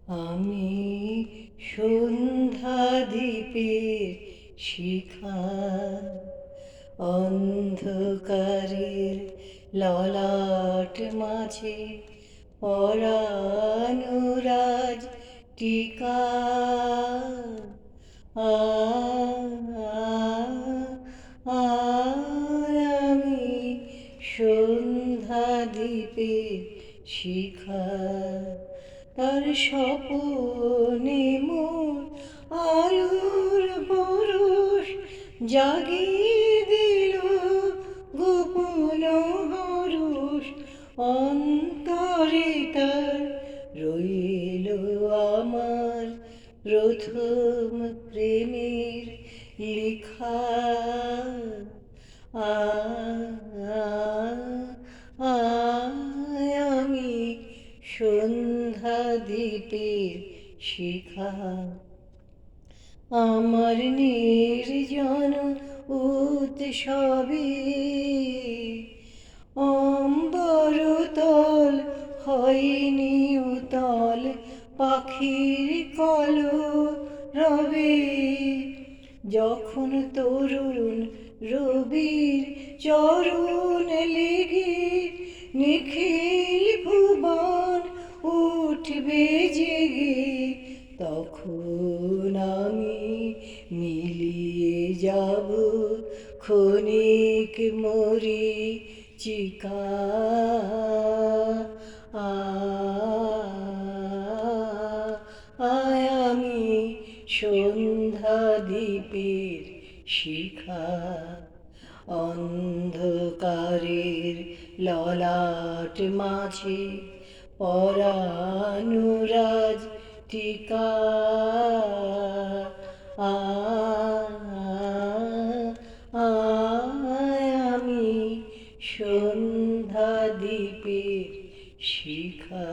আমি সন্ধ্যা দ্বীপের শিখা, অন্ধকারের ললাট মাঝে পরানুরাজ টিকা। আ আ আমি সন্ধ্যা দ্বীপের শিখা, তার স্বপনে মোর আলোর পরশ জাগিয়ে দিল গোপন হরষ। অন্তরে তার রইল আমার প্রথম প্রেমের লেখা। আ আমি সন্ধ্যা দ্বীপের শিখা। আমার নির্জন উৎসবে অম্বরতল হয়নি উতল পাখির কলরবে। যখন তরুণ রবির চরণ লেগে নিখিল ভুবন উঠবে জেগে, তখন আমি মিলিয়ে যাব ক্ষণিক মরীচিকা। আমি সন্ধ্যা দ্বীপের শিখা, অন্ধকারের ললাট মাঝে পরানুরাজ টিকা। আমি সন্ধ্যা দ্বীপের শিখা।